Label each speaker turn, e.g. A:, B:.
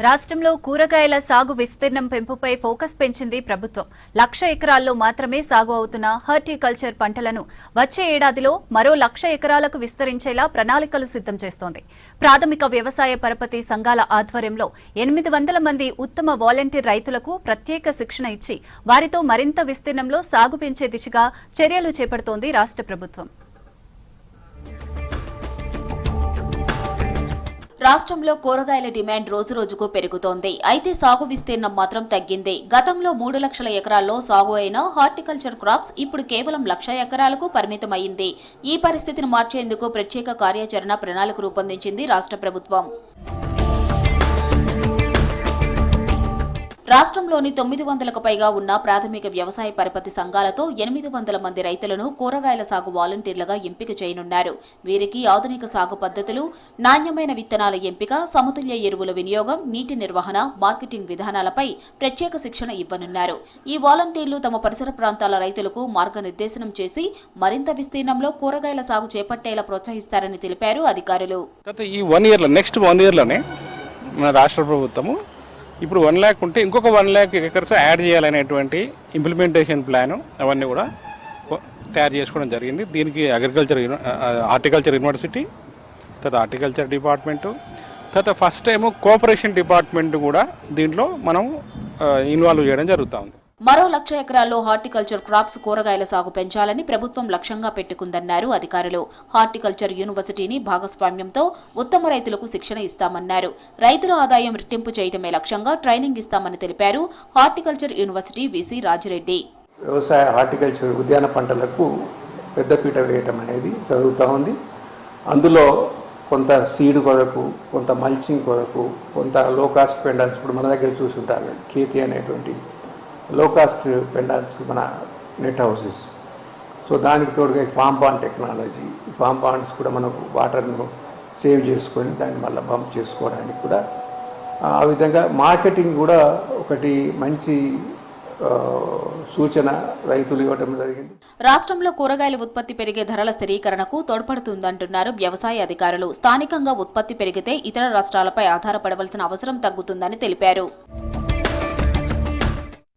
A: రాష్ట్రంలో కూరగాయల సాగు విస్తీర్ణం పెంపుపై ఫోకస్ పెంచింది ప్రభుత్వం. 1,00,000 ఎకరాల్లో మాత్రమే సాగు అవుతున్న హార్టికల్చర్ పంటలను వచ్చే ఏడాదిలో మరో 1,00,000 ఎకరాలకు విస్తరించేలా ప్రణాళికలు సిద్ధం చేస్తోంది. ప్రాథమిక వ్యవసాయ పరపతి సంఘాల ఆధ్వర్యంలో 800 మంది ఉత్తమ వాలంటీర్ రైతులకు ప్రత్యేక శిక్షణ ఇచ్చి వారితో మరింత విస్తీర్ణంలో సాగు పెంచే దిశగా చర్యలు చేపడుతోంది రాష్ట్ర ప్రభుత్వం.
B: రాష్ట్రంలో కూరగాయల డిమాండ్ రోజురోజుకు పెరుగుతోంది. అయితే సాగు విస్తీర్ణం మాత్రం తగ్గింది. గతంలో 3 లక్షల ఎకరాల్లో సాగు అయిన హార్టికల్చర్ క్రాప్స్ ఇప్పుడు కేవలం 1,00,000 ఎకరాలకు పరిమితమైంది. ఈ పరిస్థితిని మార్చేందుకు ప్రత్యేక కార్యాచరణ ప్రణాళిక రూపొందించింది రాష్ట్ర ప్రభుత్వం. రాష్ట్రంలోని 900కు పైగా ఉన్న ప్రాథమిక వ్యవసాయ పరపతి సంఘాలతో 800 మంది రైతులను కూరగాయల సాగు వాలంటీర్లుగా ఎంపిక చేయనున్నారు. వీరికి ఆధునిక సాగు పద్ధతులు, నాణ్యమైన విత్తనాల ఎంపిక, సమతుల్య ఎరువుల వినియోగం, నీటి నిర్వహణ, మార్కెటింగ్ విధానాలపై ప్రత్యేక శిక్షణ ఇవ్వనున్నారు. ఈ వాలంటీర్లు తమ పరిసర ప్రాంతాల రైతులకు మార్గనిర్దేశనం చేసి మరింత విస్తీర్ణంలో కూరగాయల సాగు చేపట్టేలా ప్రోత్సహిస్తారని తెలిపారు అధికారులు.
C: ఈ 1 ఇయర్లో నెక్స్ట్ 1 ఇయర్లోనే మన రాష్ట్ర ప్రభుత్వము ఇప్పుడు 1 lakh ఉంటే ఇంకొక 1 lakh ఎకర్స్ యాడ్ చేయాలనేటువంటి ఇంప్లిమెంటేషన్ ప్లాను అవన్నీ కూడా తయారు చేసుకోవడం జరిగింది. దీనికి హార్టికల్చర్ యూనివర్సిటీ, తర్వాత హార్టికల్చర్ డిపార్ట్మెంటు, తర్వాత ఫస్ట్ టైము కోఆపరేషన్ డిపార్ట్మెంట్ కూడా దీంట్లో మనం ఇన్వాల్వ్ చేయడం జరుగుతూ ఉంది.
B: మరో 1,00,000 ఎకరాల్లో హార్టికల్చర్ క్రాప్స్ కూరగాయల సాగు పెంచాలని ప్రభుత్వం లక్ష్యంగా పెట్టుకుందన్నారు అధికారులు. హార్టికల్చర్ యూనివర్సిటీని భాగస్వామ్యంతో ఉత్తమ రైతులకు శిక్షణ ఇస్తామన్నారు. రైతుల ఆదాయం రెట్టింపు చేయడమే లక్ష్యంగా ట్రైనింగ్ ఇస్తామని తెలిపారు హార్టికల్చర్ యూనివర్సిటీ వీసీ రాజిరెడ్డి.
D: వ్యవసాయ హార్టికల్చర్ ఉద్యాన పంటలకు పెద్దపీట వేయటం అనేది జరుగుతూ ఉంది. అందులో కొంత సీడ్ కొరకు, కొంత మల్చింగ్ కొరకు, కొంత లో కాస్ట్ పెండాల్స్ ఇప్పుడు మన దగ్గర చూసుంటారు కేతి అనేటువంటి లో కాస్ట్ పెండాల్స్ మన నెట్ హౌసెస్. సో దానికి తోడుగా farm pond technology, farm ponds కూడా మనకు వాటర్ను సేవ్ చేసుకొని దాన్ని మళ్ళీ బంప్ చేసుకోవడానికి కూడా ఆ విధంగా మార్కెటింగ్ కూడా ఒకటి మంచి సూచన రైతులు ఇవ్వడం జరిగింది.
B: రాష్ట్రంలో కూరగాయల ఉత్పత్తి పెరిగే ధరల స్థిరీకరణకు తోడ్పడుతుందంటున్నారు వ్యవసాయ అధికారులు. స్థానికంగా ఉత్పత్తి పెరిగితే ఇతర రాష్ట్రాలపై ఆధారపడవలసిన అవసరం తగ్గుతుందని తెలిపారు.